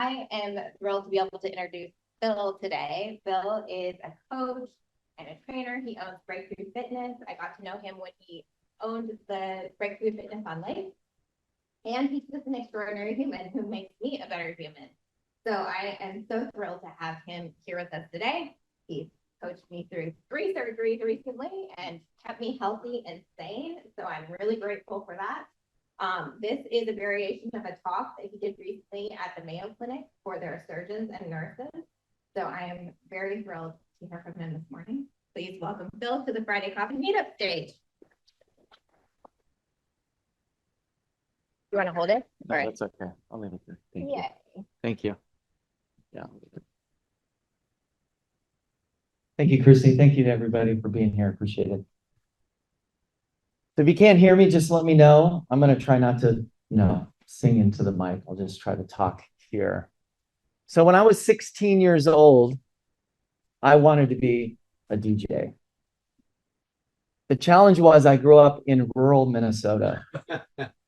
I am thrilled to be able to introduce Phil today. Phil is a coach and a trainer. He owns Breakthrough Fitness. I got to know him when he owned the Breakthrough Fitness on Lake. And he's just an extraordinary human who makes me a better human. So I am so thrilled to have him here with us today. He's coached me through 3 surgeries recently and kept me healthy and sane. So I'm really grateful for that. This is a variation of a talk that he did recently at the Mayo Clinic for their surgeons and nurses. So I am very thrilled to hear from him this morning. Please welcome Phil to the Friday Coffee Meetup stage. You want to hold it? No, that's okay. I'll leave it there. Thank you. Thank you. Yeah. Thank you, Christy. Thank you to everybody for being here. Appreciate it. So if you can't hear me, just let me know. I'm going to try not to, sing into the mic. I'll just try to talk here. So when I was 16 years old, I wanted to be a DJ. The challenge was I grew up in rural Minnesota.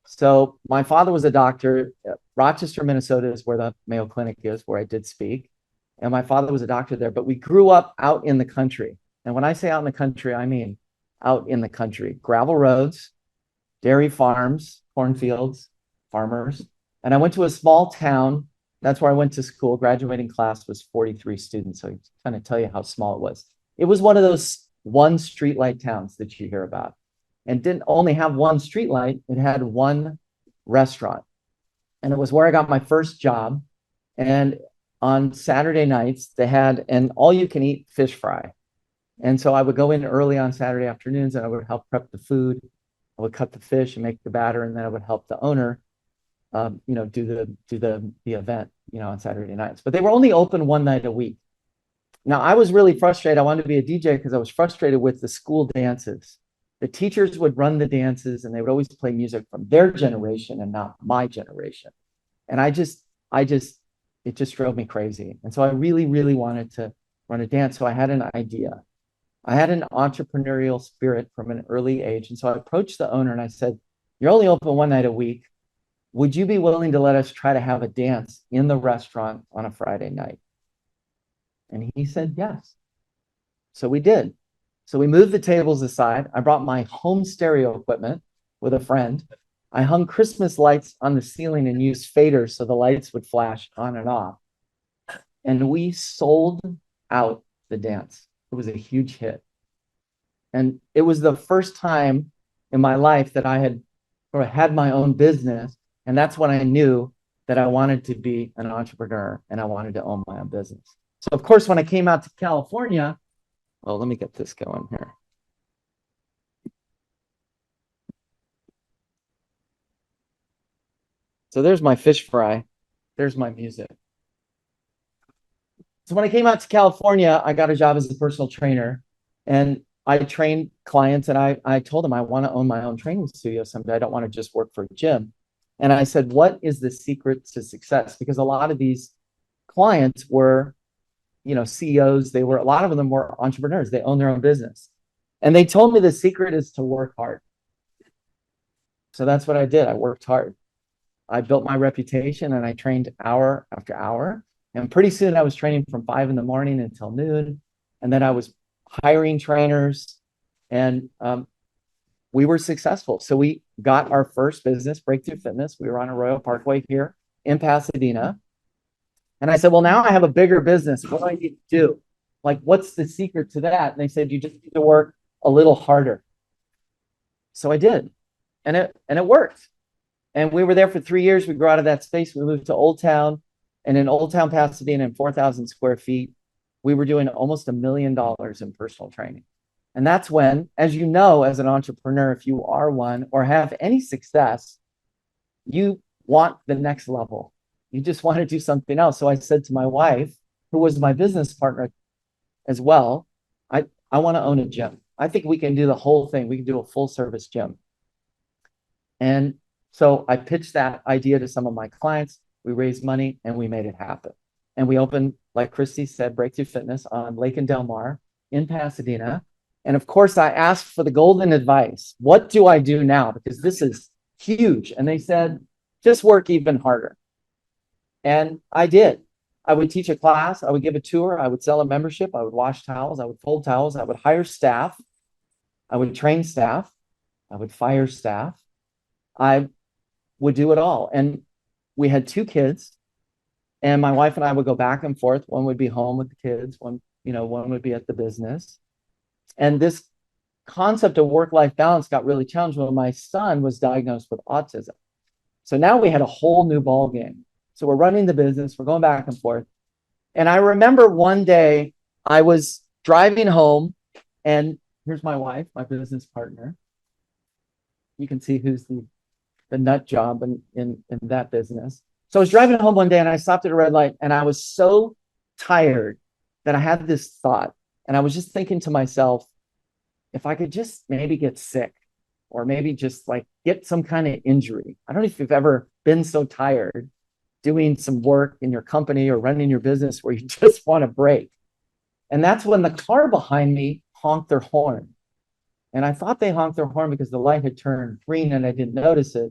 So my father was a doctor. Rochester, Minnesota is where the Mayo Clinic is, where I did speak. And my father was a doctor there, but we grew up out in the country. And when I say out in the country, I mean out in the country. Gravel roads, dairy farms, cornfields, farmers. And I went to a small town. That's where I went to school. Graduating class was 43 students. So I kind of tell you how small it was. It was one of those one streetlight towns that you hear about. And didn't only have one streetlight, it had one restaurant. And it was where I got my first job. And on Saturday nights, they had an all-you-can-eat fish fry. And so I would go in early on Saturday afternoons and I would help prep the food. I would cut the fish and make the batter, and then I would help the owner, do the event, on Saturday nights. But they were only open one night a week. Now, I was really frustrated. I wanted to be a DJ because I was frustrated with the school dances. The teachers would run the dances and they would always play music from their generation and not my generation. And it just drove me crazy. And so I really, really wanted to run a dance. So I had an idea. I had an entrepreneurial spirit from an early age. And so I approached the owner and I said, "You're only open one night a week. Would you be willing to let us try to have a dance in the restaurant on a Friday night?" And he said, yes. So we did. So we moved the tables aside. I brought my home stereo equipment with a friend. I hung Christmas lights on the ceiling and used faders so the lights would flash on and off. And we sold out the dance. It was a huge hit. And it was the first time in my life that I had my own business. And that's when I knew that I wanted to be an entrepreneur and I wanted to own my own business. So of course, when I came out to California, well, let me get this going here. So there's my fish fry. There's my music. So when I came out to California, I got a job as a personal trainer. And I trained clients and I told them I want to own my own training studio someday. I don't want to just work for a gym. And I said, what is the secret to success? Because a lot of these clients were CEOs, a lot of them were entrepreneurs. They own their own business. And they told me the secret is to work hard. So that's what I did. I worked hard. I built my reputation and I trained hour after hour. And pretty soon I was training from 5 in the morning until noon. And then I was hiring trainers and we were successful. So we got our first business, Breakthrough Fitness. We were on Arroyo Parkway here in Pasadena. And I said, well, now I have a bigger business. What do I need to do? Like, what's the secret to that? And they said, you just need to work a little harder. So I did. And it worked. And we were there for 3 years. We grew out of that space. We moved to Old Town. And in Old Town, Pasadena, in 4,000 square feet, we were doing almost $1 million in personal training. And that's when, as you know, as an entrepreneur, if you are one or have any success, you want the next level. You just want to do something else. So I said to my wife, who was my business partner as well, I want to own a gym. I think we can do the whole thing. We can do a full service gym. And so I pitched that idea to some of my clients. We raised money and we made it happen. And we opened, like Christy said, Breakthrough Fitness on Lake and Del Mar in Pasadena. And of course, I asked for the golden advice. What do I do now? Because this is huge. And they said, just work even harder. And I did. I would teach a class, I would give a tour, I would sell a membership, I would wash towels, I would fold towels, I would hire staff, I would train staff, I would fire staff. I would do it all. And we had 2 kids, and my wife and I would go back and forth. One would be home with the kids, one would be at the business. And this concept of work-life balance got really challenged when my son was diagnosed with autism. So now we had a whole new ball game. So we're running the business, we're going back and forth. And I remember one day I was driving home, and here's my wife, my business partner. You can see who's the nut job in that business. So I was driving home one day and I stopped at a red light, and I was so tired that I had this thought, and I was just thinking to myself, if I could just maybe get sick, or maybe just like get some kind of injury. I don't know if you've ever been so tired doing some work in your company or running your business where you just want to break. And that's when the car behind me honked their horn. And I thought they honked their horn because the light had turned green and I didn't notice it.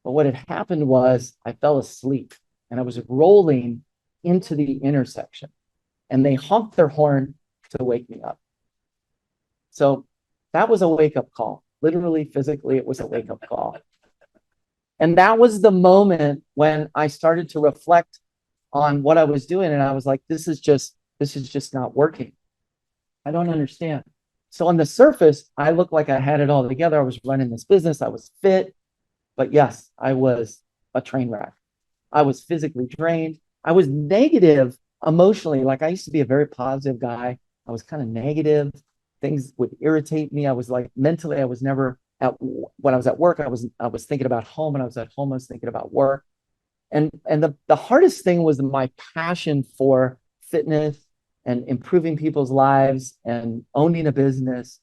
But what had happened was I fell asleep and I was rolling into the intersection, and they honked their horn to wake me up. So that was a wake-up call. Literally, physically, it was a wake-up call. And that was the moment when I started to reflect on what I was doing. And I was like, this is just not working. I don't understand. So on the surface, I looked like I had it all together. I was running this business. I was fit. But yes, I was a train wreck. I was physically drained. I was negative emotionally. Like, I used to be a very positive guy. I was kind of negative. Things would irritate me. I was like, mentally, I was never when I was at work, I was thinking about home. When I was at home, I was thinking about work. And the hardest thing was my passion for fitness and improving people's lives and owning a business.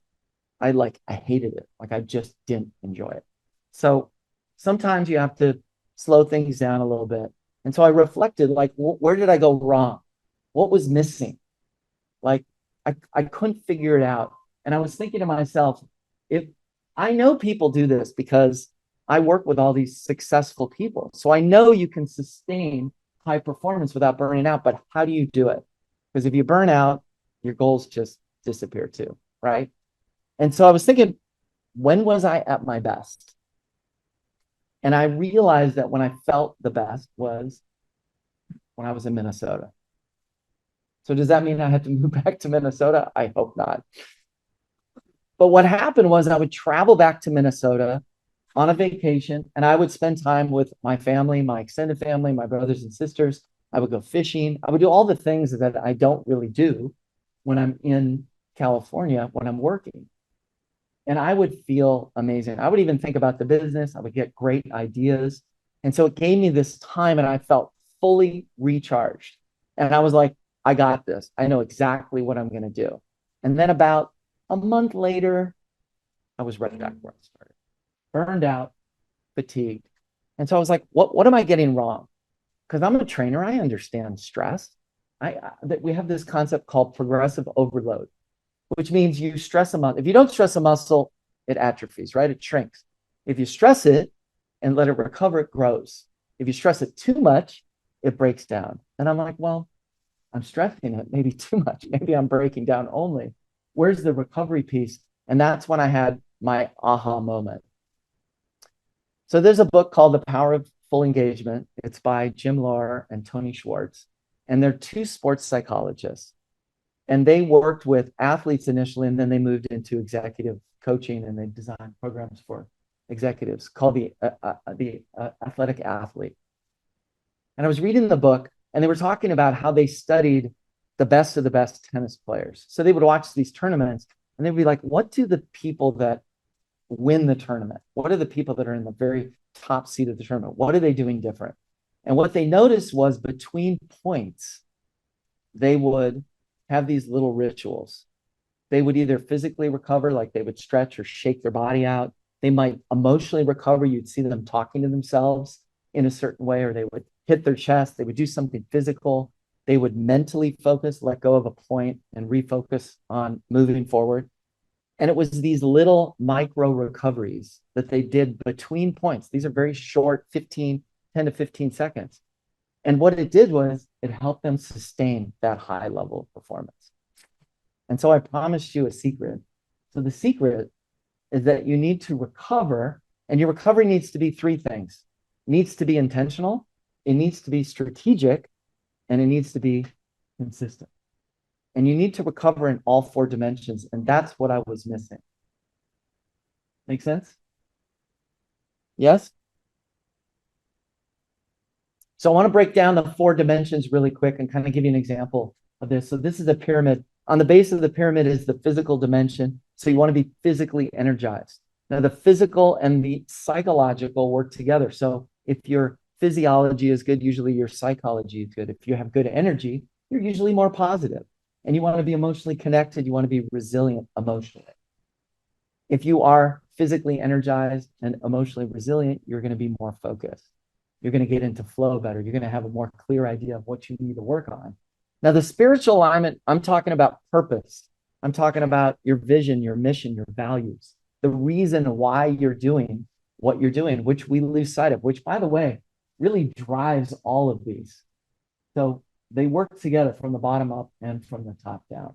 I hated it. Like, I just didn't enjoy it. So sometimes you have to slow things down a little bit. And so I reflected, like, where did I go wrong? What was missing? Like, I couldn't figure it out. And I was thinking to myself, if I know people do this because I work with all these successful people. So I know you can sustain high performance without burning out, but how do you do it? Because if you burn out, your goals just disappear too, right? And so I was thinking, when was I at my best? And I realized that when I felt the best was when I was in Minnesota. So does that mean I had to move back to Minnesota? I hope not. But what happened was I would travel back to Minnesota on a vacation, and I would spend time with my family, my extended family, my brothers and sisters. I would go fishing. I would do all the things that I don't really do when I'm in California, when I'm working. And I would feel amazing. I would even think about the business. I would get great ideas. And so it gave me this time, and I felt fully recharged. And I was like, I got this. I know exactly what I'm going to do. And then about a month later, I was right back where I started. Burned out, fatigued. And so I was like, what am I getting wrong? Because I'm a trainer. I understand stress. We have this concept called progressive overload, which means you stress a muscle. If you don't stress a muscle, it atrophies, right? It shrinks. If you stress it and let it recover, it grows. If you stress it too much, it breaks down. And I'm like, well, I'm stressing it maybe too much. Maybe I'm breaking down only. Where's the recovery piece? And that's when I had my aha moment. So there's a book called The Power of Full Engagement. It's by Jim Lohr and Tony Schwartz. And they're 2 sports psychologists. And they worked with athletes initially, and then they moved into executive coaching, and they designed programs for executives called the athletic athlete. And I was reading the book, and they were talking about how they studied the best of the best tennis players. So they would watch these tournaments, and they'd be like, what do the people that win the tournament? What are the people that are in the very top seat of the tournament? What are they doing different? And what they noticed was between points, they would have these little rituals. They would either physically recover, like they would stretch or shake their body out. They might emotionally recover. You'd see them talking to themselves in a certain way, or they would hit their chest. They would do something physical. They would mentally focus, let go of a point, and refocus on moving forward. And it was these little micro recoveries that they did between points. These are very short, 10 to 15 seconds. And what it did was it helped them sustain that high level of performance. And so I promised you a secret. So the secret is that you need to recover, and your recovery needs to be three things. It needs to be intentional, it needs to be strategic, and it needs to be consistent. And you need to recover in all four dimensions, and that's what I was missing. Make sense? Yes? So I want to break down the four dimensions really quick and kind of give you an example of this. So this is a pyramid. On the base of the pyramid is the physical dimension. So you want to be physically energized. Now the physical and the psychological work together. So if your physiology is good, usually your psychology is good. If you have good energy, you're usually more positive. And you want to be emotionally connected. You want to be resilient emotionally. If you are physically energized and emotionally resilient, you're going to be more focused. You're going to get into flow better. You're going to have a more clear idea of what you need to work on. Now, the spiritual alignment, I'm talking about purpose. I'm talking about your vision, your mission, your values, the reason why you're doing what you're doing, which we lose sight of, which, by the way, really drives all of these. So they work together from the bottom up and from the top down.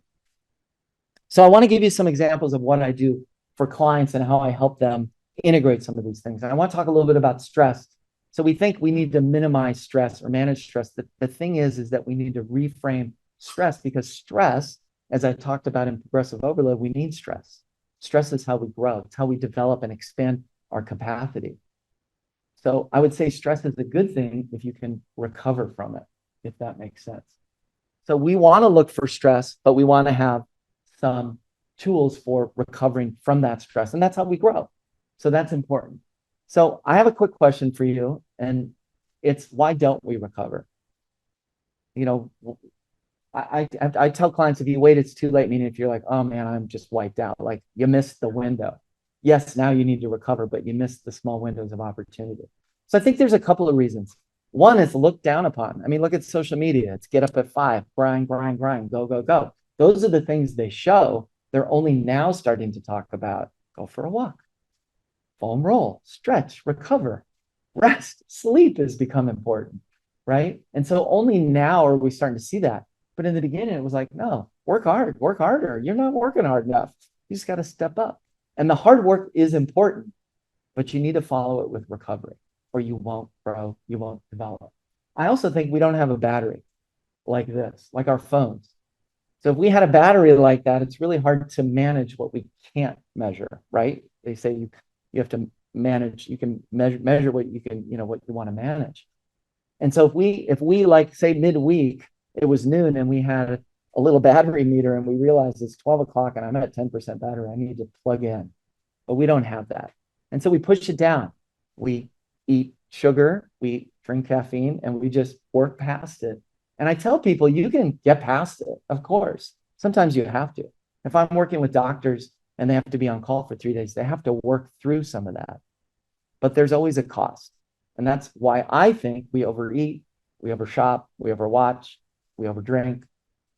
So I want to give you some examples of what I do for clients and how I help them integrate some of these things. And I want to talk a little bit about stress. So we think we need to minimize stress or manage stress. The thing is that we need to reframe stress, because stress, as I talked about in progressive overload, we need stress. Stress is how we grow. It's how we develop and expand our capacity. So I would say stress is a good thing if you can recover from it, if that makes sense. So we want to look for stress, but we want to have some tools for recovering from that stress. And that's how we grow. So that's important. So I have a quick question for you, and it's, why don't we recover? You know, I tell clients, if you wait, it's too late. Meaning if you're like, oh man, I'm just wiped out, like you missed the window. Yes, now you need to recover, but you missed the small windows of opportunity. So I think there's a couple of reasons. One is looked down upon. I mean, look at social media. It's get up at 5, grind, grind, grind, go, go, go. Those are the things they show. They're only now starting to talk about go for a walk, foam roll, stretch, recover, rest, sleep has become important, right? And so only now are we starting to see that. But in the beginning, it was like, no, work hard, work harder. You're not working hard enough. You just got to step up. And the hard work is important, but you need to follow it with recovery, or you won't grow, you won't develop. I also think we don't have a battery like this, like our phones. So if we had a battery like that, it's really hard to manage what we can't measure, right? They say you have to manage, you can measure what you can, what you want to manage. And so if we like say midweek, it was noon and we had a little battery meter and we realized it's 12 o'clock and I'm at 10% battery, I need to plug in, but we don't have that. And so we push it down. We eat sugar, we drink caffeine, and we just work past it. And I tell people, you can get past it, of course. Sometimes you have to. If I'm working with doctors and they have to be on call for 3 days, they have to work through some of that. But there's always a cost. And that's why I think we overeat, we overshop, we overwatch, we overdrink,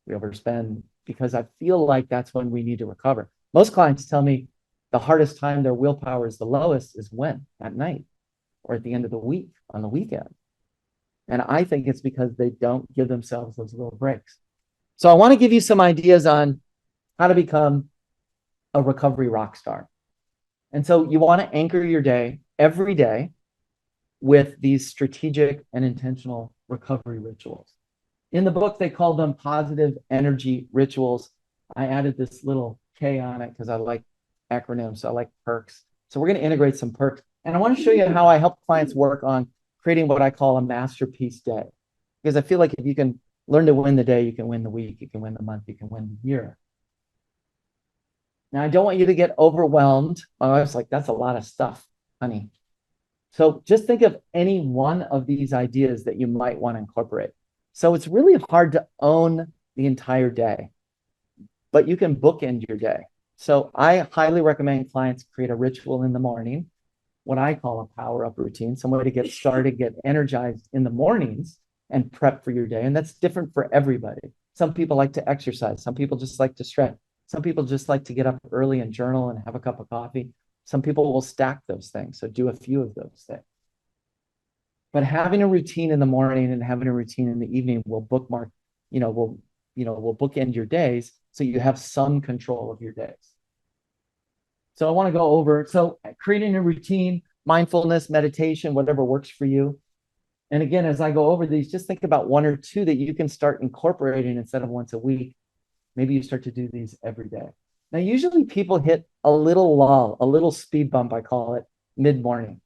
we overspend, because I feel like that's when we need to recover. Most clients tell me the hardest time their willpower is the lowest is when? At night or at the end of the week, on the weekend. And I think it's because they don't give themselves those little breaks. So I want to give you some ideas on how to become a recovery rock star. And so you want to anchor your day every day with these strategic and intentional recovery rituals. In the book, they call them positive energy rituals. I added this little K on it because I like acronyms. So I like perks. So we're going to integrate some perks. And I want to show you how I help clients work on creating what I call a masterpiece day. Because I feel like if you can learn to win the day, you can win the week, you can win the month, you can win the year. Now, I don't want you to get overwhelmed. My wife's like, that's a lot of stuff, honey. So just think of any one of these ideas that you might want to incorporate. So it's really hard to own the entire day, but you can bookend your day. So I highly recommend clients create a ritual in the morning, what I call a power up routine, some way to get started, get energized in the mornings and prep for your day. And that's different for everybody. Some people like to exercise. Some people just like to stretch. Some people just like to get up early and journal and have a cup of coffee. Some people will stack those things. So do a few of those things. But having a routine in the morning and having a routine in the evening will bookmark, will bookend your days so you have some control of your days. So I want to go over, so creating a routine, mindfulness, meditation, whatever works for you. And again, as I go over these, just think about one or two that you can start incorporating instead of once a week. Maybe you start to do these every day. Now, usually people hit a little lull, a little speed bump, I call it, mid-morning.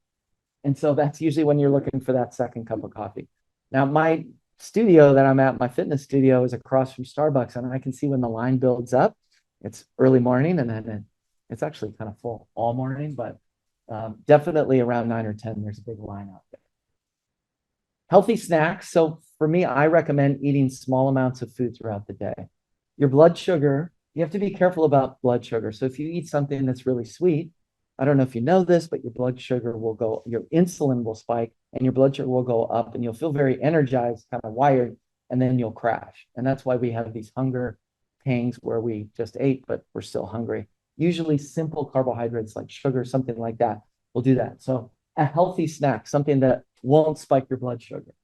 And so that's usually when you're looking for that second cup of coffee. Now, my studio that I'm at, my fitness studio, is across from Starbucks, and I can see when the line builds up, it's early morning, and then it's actually kind of full all morning, but definitely around 9 or 10, there's a big line out there. Healthy snacks. So for me, I recommend eating small amounts of food throughout the day. Your blood sugar, you have to be careful about blood sugar. So if you eat something that's really sweet, I don't know if you know this, but your blood sugar will go, your insulin will spike and your blood sugar will go up and you'll feel very energized, kind of wired, and then you'll crash. And that's why we have these hunger pangs where we just ate, but we're still hungry. Usually simple carbohydrates like sugar, something like that, will do that. So a healthy snack, something that won't spike your blood sugar.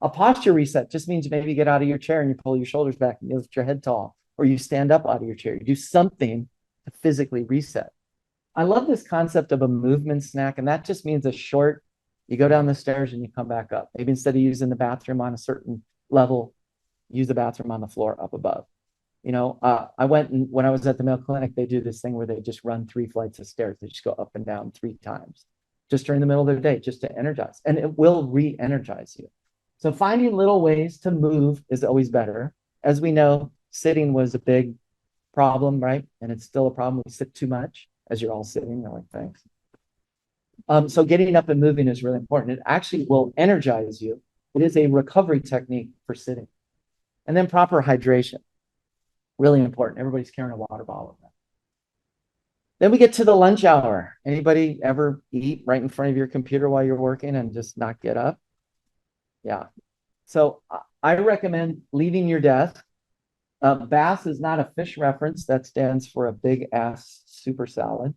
A posture reset just means maybe you get out of your chair and you pull your shoulders back and you lift your head tall, or you stand up out of your chair. You do something to physically reset. I love this concept of a movement snack, and that just means a short, you go down the stairs and you come back up. Maybe instead of using the bathroom on a certain level, use the bathroom on the floor up above. I went, and when I was at the Mayo Clinic, they do this thing where they just run 3 flights of stairs. They just go up and down 3 times just during the middle of their day, just to energize, and it will re-energize you. So finding little ways to move is always better. As we know, sitting was a big problem, right? And it's still a problem. We sit too much. As you're all sitting, you're like, thanks. So getting up and moving is really important. It actually will energize you. It is a recovery technique for sitting. And then proper hydration, really important. Everybody's carrying a water bottle. Then we get to the lunch hour. Anybody ever eat right in front of your computer while you're working and just not get up? Yeah. So I recommend leaving your desk. Bass is not a fish reference. That stands for a big ass super salad.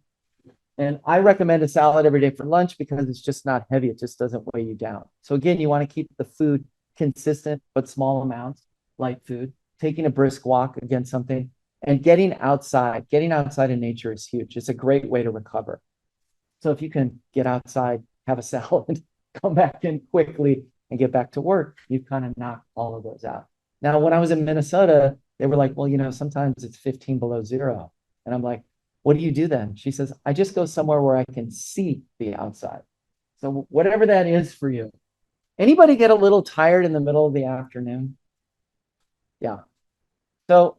And I recommend a salad every day for lunch because it's just not heavy. It just doesn't weigh you down. So again, you want to keep the food consistent, but small amounts, light food, taking a brisk walk against something, and getting outside in nature is huge. It's a great way to recover. So if you can get outside, have a salad, come back in quickly and get back to work, you've kind of knocked all of those out. Now, when I was in Minnesota, they were like, well, sometimes it's 15 below zero. And I'm like, what do you do then? She says, I just go somewhere where I can see the outside. So whatever that is for you. Anybody get a little tired in the middle of the afternoon? Yeah. So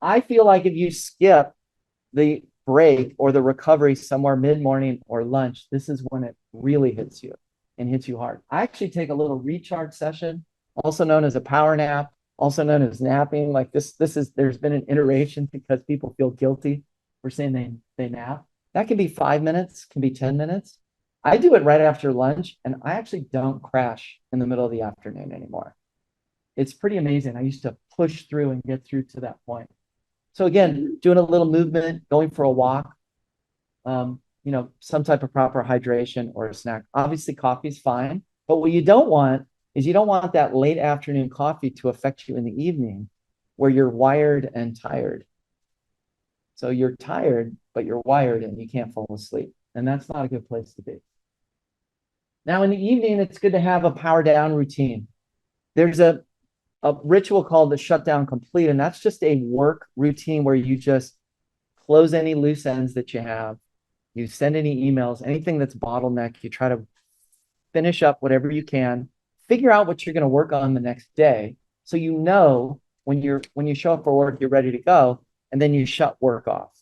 I feel like if you skip the break or the recovery somewhere mid-morning or lunch, this is when it really hits you and hits you hard. I actually take a little recharge session, also known as a power nap, also known as napping. Like there's been an iteration because people feel guilty for saying they nap. That can be 5 minutes, can be 10 minutes. I do it right after lunch, and I actually don't crash in the middle of the afternoon anymore. It's pretty amazing. I used to push through and get through to that point. So again, doing a little movement, going for a walk, some type of proper hydration or a snack. Obviously, coffee is fine, but what you don't want is you don't want that late afternoon coffee to affect you in the evening where you're wired and tired. So you're tired, but you're wired and you can't fall asleep. And that's not a good place to be. Now in the evening, it's good to have a power down routine. There's a ritual called the shutdown complete, and that's just a work routine where you just close any loose ends that you have. You send any emails, anything that's bottleneck, you try to finish up whatever you can, figure out what you're going to work on the next day. So when you show up for work, you're ready to go, and then you shut work off.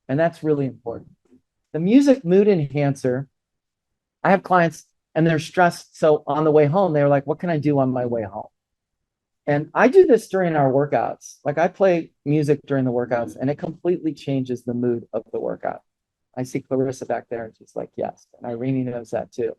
And that's really important. The music mood enhancer, I have clients and they're stressed. So on the way home, they're like, what can I do on my way home? And I do this during our workouts. Like I play music during the workouts and it completely changes the mood of the workout. I see Clarissa back there and she's like, yes. And Irene knows that too.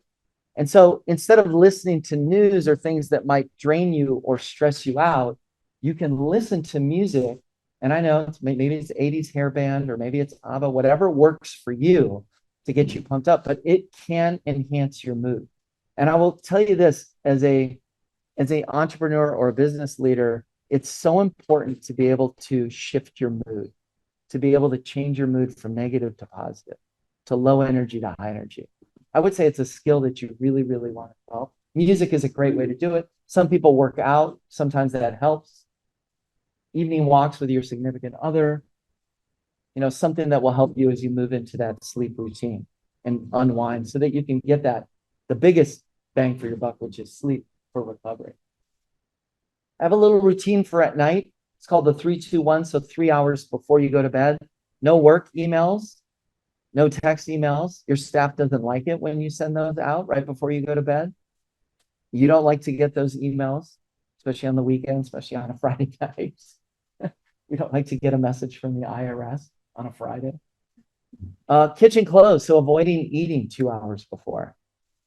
And so instead of listening to news or things that might drain you or stress you out, you can listen to music. And I know maybe it's 80s hair band or maybe it's ABBA, whatever works for you to get you pumped up, but it can enhance your mood. And I will tell you this, as a entrepreneur or a business leader, it's so important to be able to shift your mood, to be able to change your mood from negative to positive, to low energy to high energy. I would say it's a skill that you really, really want to develop. Music is a great way to do it. Some people work out. Sometimes that helps. Evening walks with your significant other, something that will help you as you move into that sleep routine and unwind so that you can get the biggest bang for your buck, which is sleep for recovery. I have a little routine for at night. It's called the 3-2-1. So 3 hours before you go to bed, no work emails, no text emails. Your staff doesn't like it when you send those out right before you go to bed. You don't like to get those emails, especially on the weekend, especially on a Friday night. We don't like to get a message from the IRS on a Friday. Kitchen closed, so avoiding eating 2 hours before.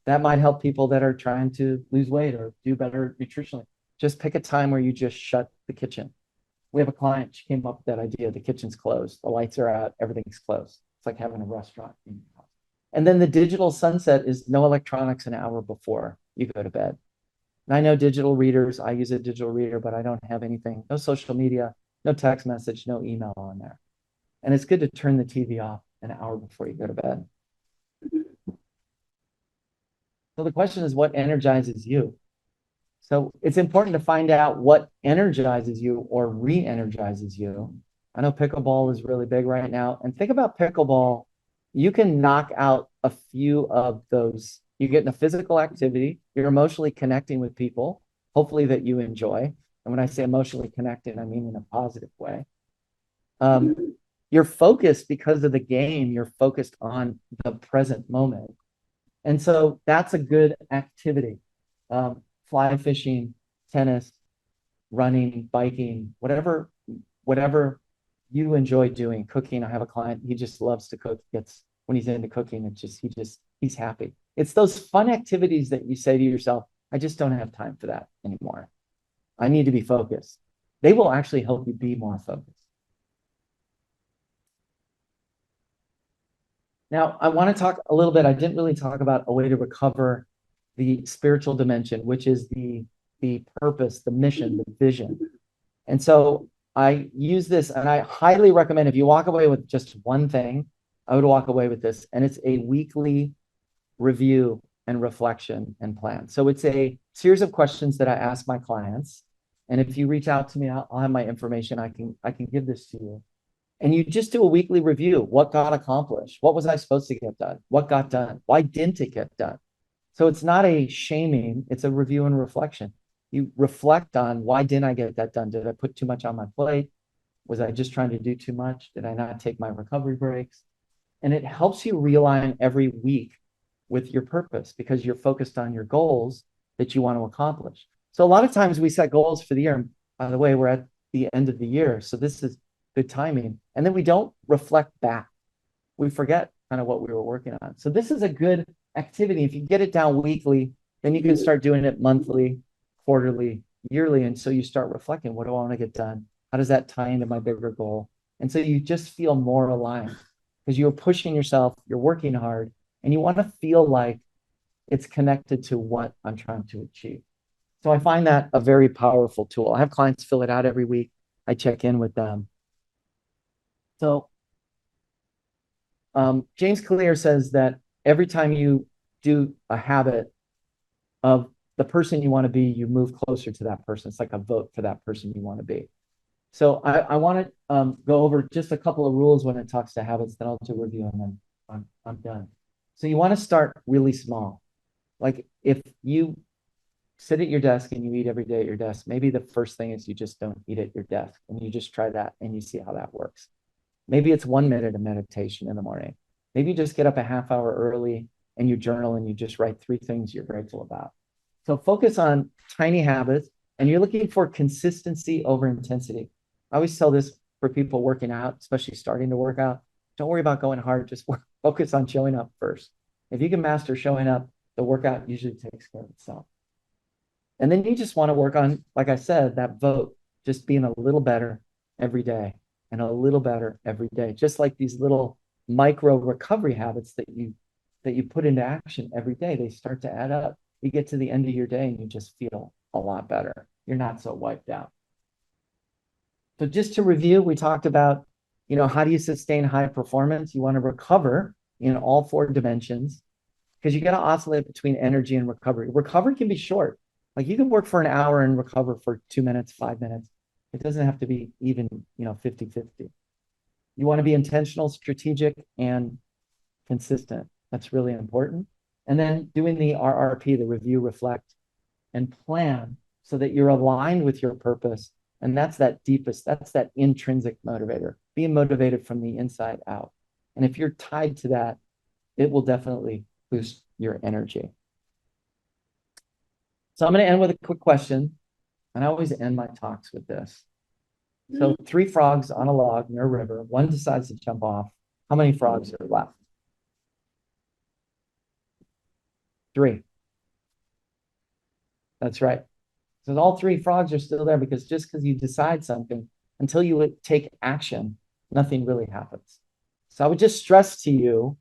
That might help people that are trying to lose weight or do better nutritionally. Just pick a time where you just shut the kitchen. We have a client, she came up with that idea. The kitchen's closed, the lights are out, everything's closed. It's like having a restaurant in your house. And then the digital sunset is no electronics an hour before you go to bed. And I know digital readers, I use a digital reader, but I don't have anything, no social media, no text message, no email on there. And it's good to turn the TV off an hour before you go to bed. So the question is, what energizes you? So it's important to find out what energizes you or re-energizes you. I know pickleball is really big right now. And think about pickleball. You can knock out a few of those. You get in a physical activity. You're emotionally connecting with people, hopefully that you enjoy. And when I say emotionally connected, I mean in a positive way. You're focused because of the game. You're focused on the present moment. And so that's a good activity. Fly fishing, tennis, running, biking, whatever you enjoy doing. Cooking. I have a client, he just loves to cook. When he's into cooking, he's happy. It's those fun activities that you say to yourself, I just don't have time for that anymore. I need to be focused. They will actually help you be more focused. Now, I want to talk a little bit. I didn't really talk about a way to recover the spiritual dimension, which is the purpose, the mission, the vision. And so I use this, and I highly recommend, if you walk away with just one thing, I would walk away with this, and it's a weekly review and reflection and plan. So it's a series of questions that I ask my clients. And if you reach out to me, I'll have my information. I can give this to you. And you just do a weekly review. What got accomplished? What was I supposed to get done? What got done? Why didn't it get done? So it's not a shaming, it's a review and reflection. You reflect on, why didn't I get that done? Did I put too much on my plate? Was I just trying to do too much? Did I not take my recovery breaks? And it helps you realign every week with your purpose because you're focused on your goals that you want to accomplish. So a lot of times we set goals for the year. And by the way, we're at the end of the year. So this is good timing. And then we don't reflect back. We forget kind of what we were working on. So this is a good activity. If you get it down weekly, then you can start doing it monthly, quarterly, yearly. And so you start reflecting, what do I want to get done? How does that tie into my bigger goal? And so you just feel more aligned because you're pushing yourself, you're working hard, and you want to feel like it's connected to what I'm trying to achieve. So I find that a very powerful tool. I have clients fill it out every week. I check in with them. So James Clear says that every time you do a habit of the person you want to be, you move closer to that person. It's like a vote for that person you want to be. So I want to go over just a couple of rules when it talks to habits, then I'll do a review and then I'm done. So you want to start really small. Like if you sit at your desk and you eat every day at your desk, maybe the first thing is you just don't eat at your desk and you just try that and you see how that works. Maybe it's 1 minute of meditation in the morning. Maybe you just get up a half hour early and you journal and you just write 3 things you're grateful about. So focus on tiny habits and you're looking for consistency over intensity. I always tell this for people working out, especially starting to work out. Don't worry about going hard, just focus on showing up first. If you can master showing up, the workout usually takes care of itself. And then you just want to work on, like I said, that vote, just being a little better every day and a little better every day. Just like these little micro recovery habits that you put into action every day, they start to add up you get to the end of your day and you just feel a lot better. You're not so wiped out. So just to review, we talked about, how do you sustain high performance? You want to recover in all 4 dimensions because you got to oscillate between energy and recovery. Recovery can be short. Like you can work for an hour and recover for 2 minutes, 5 minutes. It doesn't have to be even, 50-50. You want to be intentional, strategic, and consistent. That's really important. And then doing the RRP, the review, reflect, and plan so that you're aligned with your purpose. And that's that intrinsic motivator, being motivated from the inside out. And if you're tied to that, it will definitely boost your energy. So I'm going to end with a quick question. And I always end my talks with this. So 3 frogs on a log near a river, one decides to jump off. How many frogs are left? 3. That's right. So all 3 frogs are still there because just because you decide something, until you take action, nothing really happens. So I would just stress to you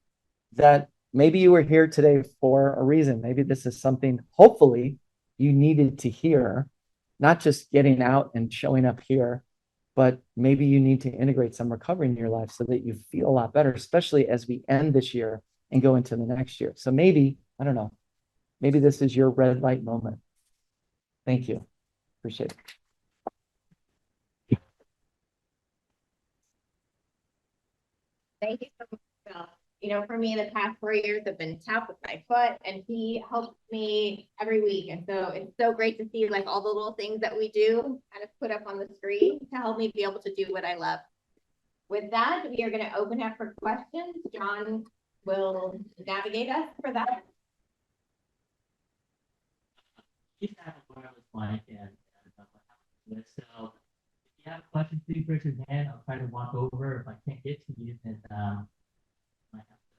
that maybe you were here today for a reason. Maybe this is something, hopefully, you needed to hear, not just getting out and showing up here, but maybe you need to integrate some recovery in your life so that you feel a lot better, especially as we end this year and go into the next year. So maybe, I don't know, maybe this is your red light moment. Thank you. Appreciate it. Thank you so much, Phil. For me, the past 4 years have been tough with my foot, and he helps me every week. And so it's so great to see like all the little things that we do kind of put up on the screen to help me be able to do what I love. With that, we are going to open up for questions. John will navigate us for that. Just have a wireless mic and so if you have a question, please raise your hand. I'll try to walk over. If I can't get to you, then might have to.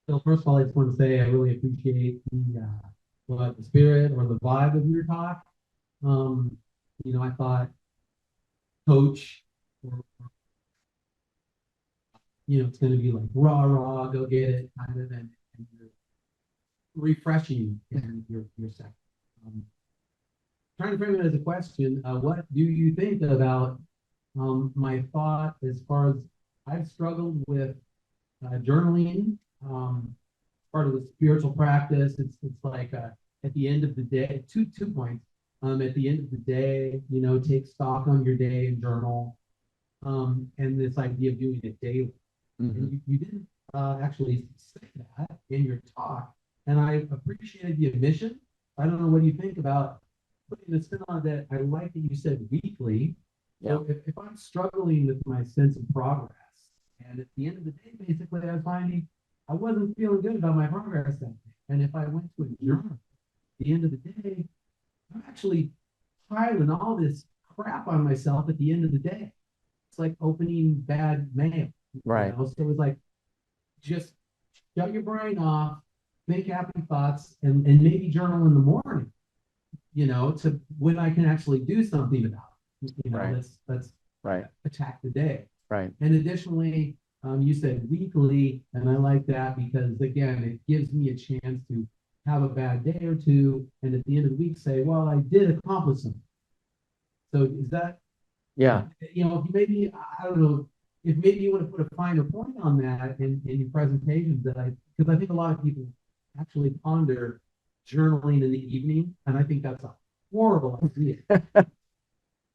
So first of all, I just want to say I really appreciate the spirit or the vibe of your talk. I thought coach or it's going to be like rah, go get it kind of, and you're refreshing in your sector. Trying to frame it as a question, what do you think about my thought as far as I've struggled with journaling, part of the spiritual practice. It's like at the end of the day, two points. At the end of the day, take stock on your day and journal. And this idea of doing it daily. Mm-hmm. And you didn't actually say that in your talk, and I appreciated the admission. I don't know what you think about putting the spin on that. I like that you said weekly. Yeah. So if I'm struggling with my sense of progress, and at the end of the day, basically, I was finding I wasn't feeling good about my progress that day. And if I went to a journal at the end of the day, I'm actually piling all this crap on myself at the end of the day. It's like opening bad mail. Right. So it was like, just shut your brain off, think happy thoughts, and maybe journal in the morning, to when I can actually do something about it. Right. Let's right. attack the day. Right. And additionally, you said weekly, and I like that because again, it gives me a chance to have a bad day or two, and at the end of the week say, well, I did accomplish something. So is that, yeah, maybe, I don't know, if maybe you want to put a finer point on that in your presentations, because I think a lot of people actually ponder journaling in the evening, and I think that's a horrible idea.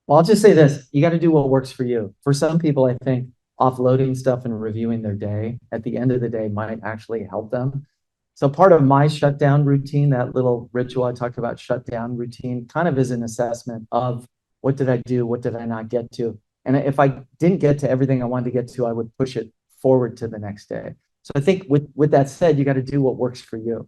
Well, I'll just say this, you got to do what works for you. For some people, I think offloading stuff and reviewing their day at the end of the day might actually help them. So part of my shutdown routine, that little ritual I talked about, shutdown routine, kind of is an assessment of what did I do? What did I not get to? And if I didn't get to everything I wanted to get to, I would push it forward to the next day. So I think with that said, you got to do what works for you.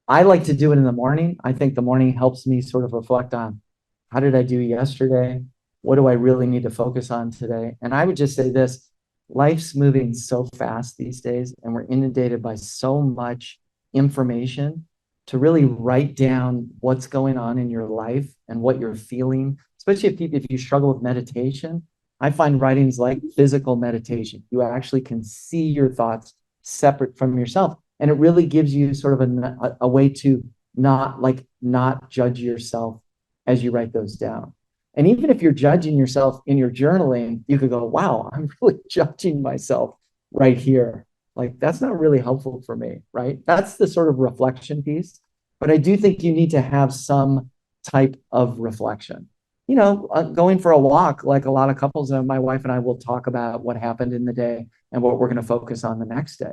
I like to do it in the morning. I think the morning helps me sort of reflect on how did I do yesterday? What do I really need to focus on today? And I would just say this, life's moving so fast these days, and we're inundated by so much information to really write down what's going on in your life and what you're feeling, especially if you struggle with meditation. I find writing's like physical meditation. You actually can see your thoughts separate from yourself. And it really gives you sort of a way to not judge yourself as you write those down. And even if you're judging yourself in your journaling, you could go, wow, I'm really judging myself right here. Like that's not really helpful for me, right? That's the sort of reflection piece. But I do think you need to have some type of reflection. Going for a walk, like a lot of couples, my wife and I will talk about what happened in the day and what we're going to focus on the next day.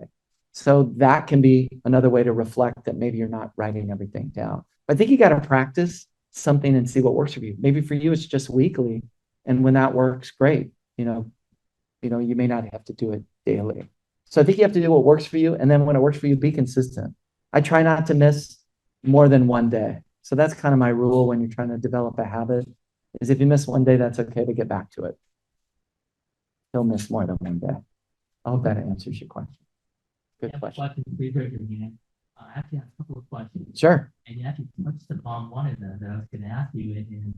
So that can be another way to reflect that maybe you're not writing everything down. But I think you got to practice something and see what works for you. Maybe for you, it's just weekly. And when that works, great. You may not have to do it daily. So I think you have to do what works for you. And then when it works for you, be consistent. I try not to miss more than one day. So that's kind of my rule when you're trying to develop a habit is if you miss one day, that's okay to get back to it. Don't miss more than one day. I hope that answers your question. Good question. Please raise your hand. I actually have a couple of questions. Sure. And you actually touched upon one of them that I was going to ask you, and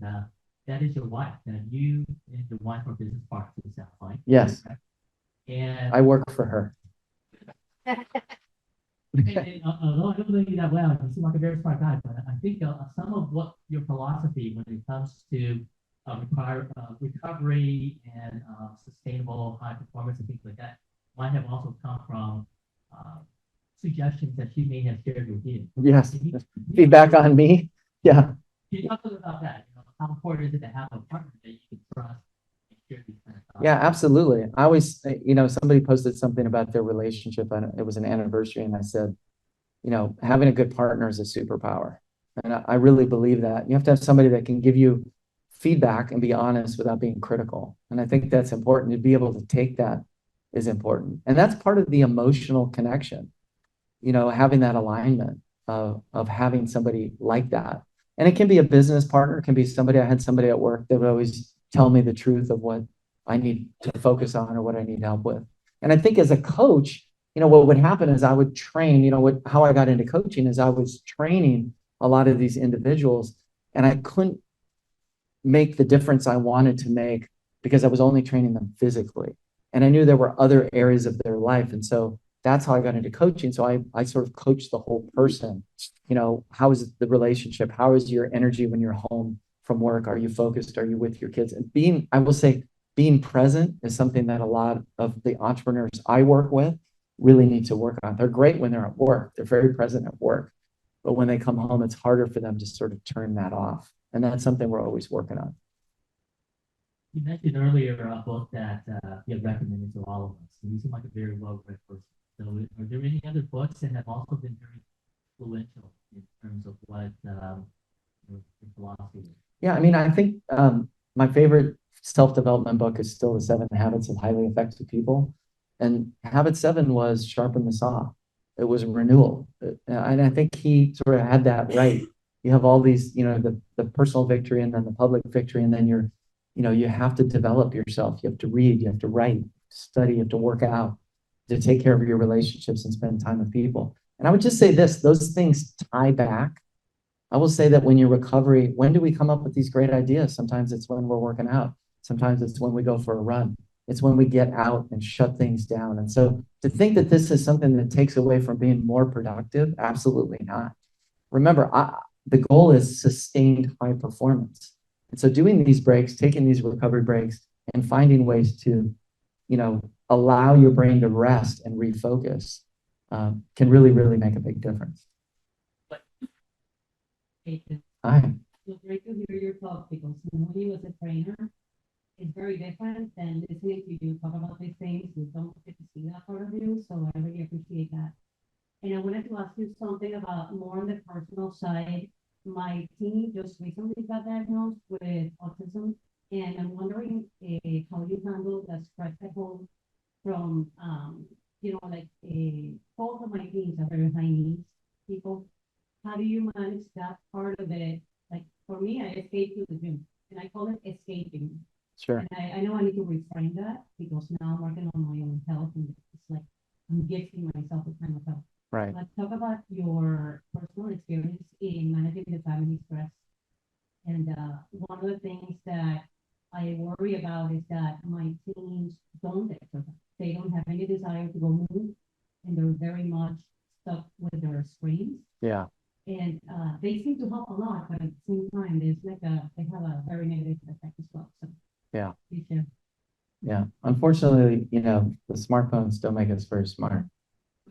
that is your wife. Now, you and your wife are business partners, it sounds like. Yes. And I work for her. although I don't know you that well, you seem like a very smart guy, but I think some of what your philosophy when it comes to recovery and sustainable high performance and things like that might have also come from suggestions that she may have shared with you. Yes. Feedback on me. Yeah. Can you talk a little about that? How important is it to have a partner that you can trust and share these kind of thoughts? Yeah, absolutely. I always, somebody posted something about their relationship and it was an anniversary. And I said, having a good partner is a superpower. And I really believe that. You have to have somebody that can give you feedback and be honest without being critical. And I think that's important. To be able to take that is important. And that's part of the emotional connection, having that alignment of having somebody like that. And it can be a business partner, it can be somebody. I had somebody at work that would always tell me the truth of what I need to focus on or what I need help with. And I think as a coach, what would happen is I would train, how I got into coaching is I was training a lot of these individuals and I couldn't make the difference I wanted to make because I was only training them physically. And I knew there were other areas of their life. And so that's how I got into coaching. So I sort of coach the whole person. How is the relationship? How is your energy when you're home from work? Are you focused? Are you with your kids? And I will say, being present is something that a lot of the entrepreneurs I work with really need to work on. They're great when they're at work. They're very present at work. But when they come home, it's harder for them to sort of turn that off. And that's something we're always working on. You mentioned earlier a book that you have recommended to all of us. You seem like a very well-read person. So are there any other books that have also been very influential in terms of what your philosophy is? Yeah, I think my favorite self-development book is still The 7 Habits of Highly Effective People. And habit 7 was sharpen the saw. It was renewal. And I think he sort of had that right. You have all these, the personal victory and then the public victory. And then you have to develop yourself. You have to read, you have to write, study, you have to work out, to take care of your relationships and spend time with people. And I would just say this, those things tie back. I will say that when you're recovery, when do we come up with these great ideas? Sometimes it's when we're working out. Sometimes it's when we go for a run. It's when we get out and shut things down. And so to think that this is something that takes away from being more productive, absolutely not. Remember, the goal is sustained high performance. And so doing these breaks, taking these recovery breaks and finding ways to, allow your brain to rest and refocus can really, really make a big difference. Hi. It's great to hear your talk because when he was a trainer, it's very different than listening to you talk about these things. We don't get to see that part of you, so I really appreciate that. And I wanted to ask you something about more on the personal side. My teen just recently got diagnosed with autism, and I'm wondering how you handle the stress at home from, both of my teens are very high needs people. How do you manage that part of it? Like for me, I escape to the gym, and I call it escaping. Sure. And I know I need to reframe that because now I'm working on my own health, and it's like I'm gifting myself a kind of health. Right. Let's talk about your personal experience in managing the family stress. And one of the things that I worry about is that my teens don't exercise. They don't have any desire to go move, and they're very much stuck with their screens. Yeah. And they seem to help a lot, but at the same time, they have a very negative effect as well. So Yeah. yeah. Yeah. Unfortunately, the smartphones don't make us very smart.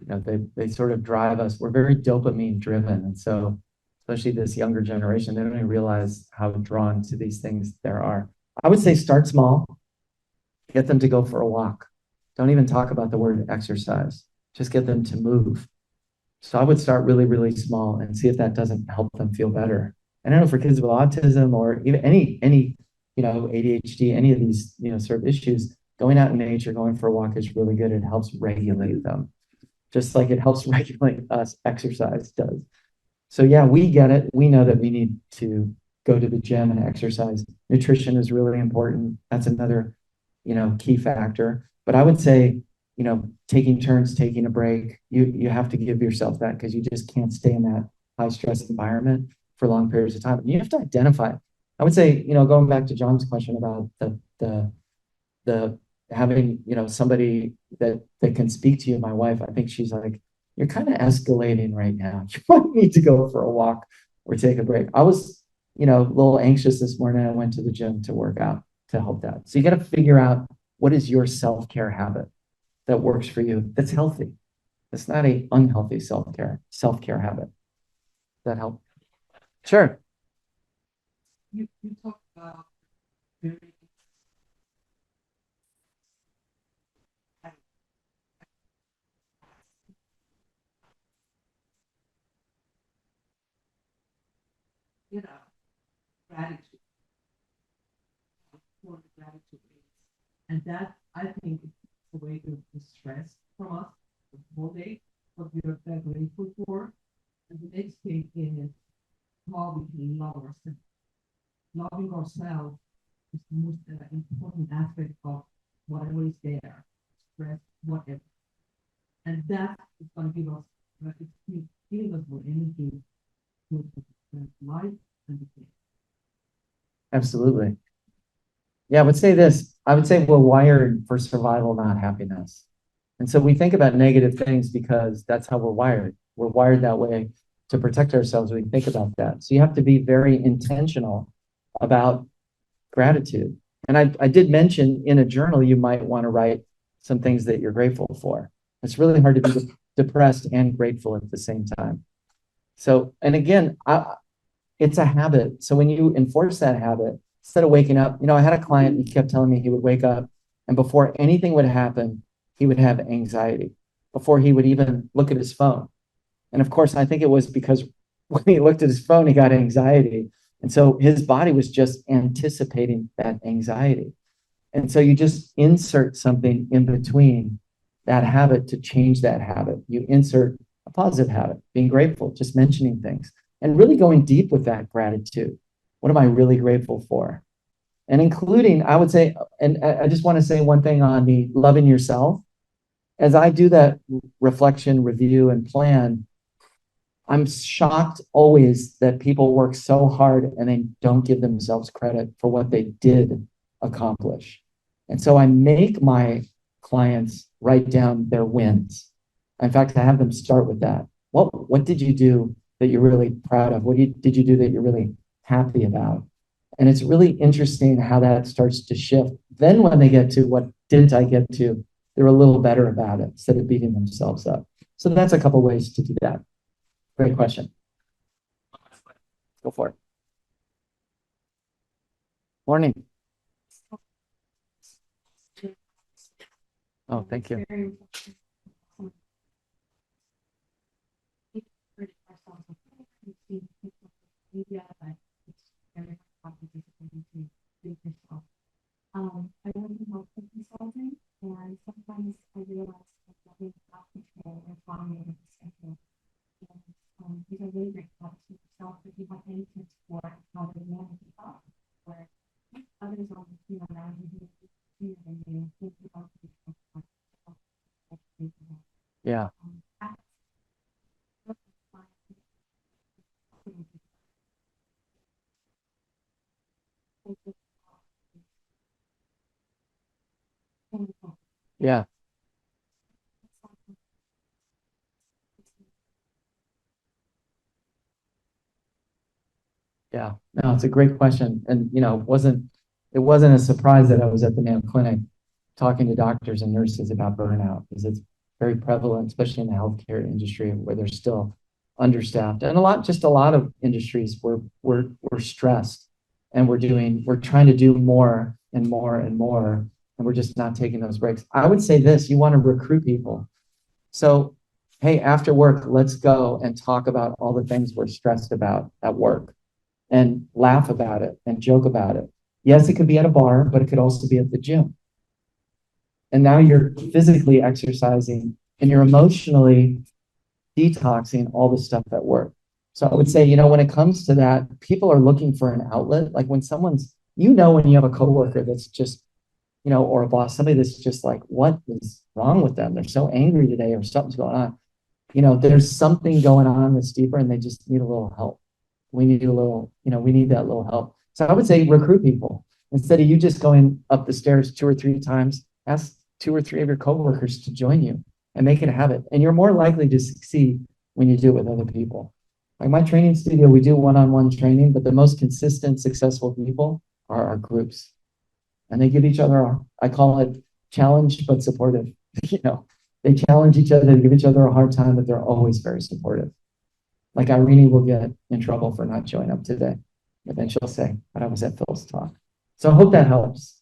They sort of drive us. We're very dopamine driven. And so, especially this younger generation, they don't even realize how drawn to these things there are. I would say start small, get them to go for a walk. Don't even talk about the word exercise. Just get them to move. So I would start really, really small and see if that doesn't help them feel better. And I know for kids with autism or even any ADHD, any of these, sort of issues, going out in nature, going for a walk is really good. It helps regulate them, just like it helps regulate us, exercise does. So yeah, we get it. We know that we need to go to the gym and exercise. Nutrition is really important. That's another, key factor. But I would say, taking turns, taking a break, you have to give yourself that because you just can't stay in that high stress environment for long periods of time. And you have to identify. I would say, going back to John's question about the having, somebody that can speak to you, my wife, I think she's like, you're kind of escalating right now. You might need to go for a walk or take a break. I was, a little anxious this morning. I went to the gym to work out to help that. So you got to figure out what is your self-care habit that works for you, that's healthy. It's not a unhealthy self-care habit. Does that help? Sure. You talked about very gratitude for the gratitude is. And that I think is a way to distress from us the whole day, what we are grateful for. And the next thing is how we can love ourselves. Loving ourselves is the most important aspect of whatever is there, stress, whatever. And that is going to give us, it's giving us more energy to life and the day. Absolutely. Yeah, I would say this. I would say we're wired for survival, not happiness. And so we think about negative things because that's how we're wired. We're wired that way to protect ourselves. We think about that. So you have to be very intentional about gratitude. And I did mention in a journal, you might want to write some things that you're grateful for. It's really hard to be depressed and grateful at the same time. So, and again, it's a habit. So when you enforce that habit, instead of waking up, I had a client who kept telling me he would wake up and before anything would happen, he would have anxiety before he would even look at his phone. And of course, I think it was because when he looked at his phone, he got anxiety. And so his body was just anticipating that anxiety. And so you just insert something in between that habit to change that habit. You insert a positive habit, being grateful, just mentioning things, and really going deep with that gratitude. What am I really grateful for? And including, I would say, and I just want to say one thing on the loving yourself. As I do that reflection, review, and plan, I'm shocked always that people work so hard and they don't give themselves credit for what they did accomplish. And so I make my clients write down their wins. In fact, I have them start with that. What did you do that you're really proud of? What did you do that you're really happy about? And it's really interesting how that starts to shift. Then when they get to what didn't I get to, they're a little better about it instead of beating themselves up. So that's a couple ways to do that. Great question. Go for it. Morning. Oh, thank you. I want to help with consulting, and sometimes I realize that nothing about control or following the schedule. And these are really great thoughts for yourself if you have any tips for how to manage the thought, where others on the team around you do and they think about the Yeah. Yeah. Yeah, no, it's a great question. And, it wasn't a surprise that I was at the Mayo Clinic talking to doctors and nurses about burnout because it's very prevalent, especially in the healthcare industry where they're still understaffed and a lot of industries where we're stressed and we're trying to do more and more and more. And we're just not taking those breaks. I would say this, you want to recruit people. So, hey, after work, let's go and talk about all the things we're stressed about at work and laugh about it and joke about it. Yes, it could be at a bar, but it could also be at the gym. And now you're physically exercising and you're emotionally detoxing all the stuff at work. So I would say, when it comes to that, people are looking for an outlet. Like when someone's, when you have a coworker that's just, or a boss, somebody that's just like, what is wrong with them? They're so angry today or something's going on. There's something going on that's deeper and they just need a little help. We need we need that little help. So I would say recruit people. Instead of you just going up the stairs 2 or 3 times, ask 2 or 3 of your coworkers to join you and make it a habit. And you're more likely to succeed when you do it with other people. Like my training studio, we do one-on-one training, but the most consistent, successful people are our groups. And they give each other, I call it challenged but supportive. They challenge each other, they give each other a hard time, but they're always very supportive. Like Irene will get in trouble for not showing up today. But then she'll say, but I was at Phil's talk. So I hope that helps.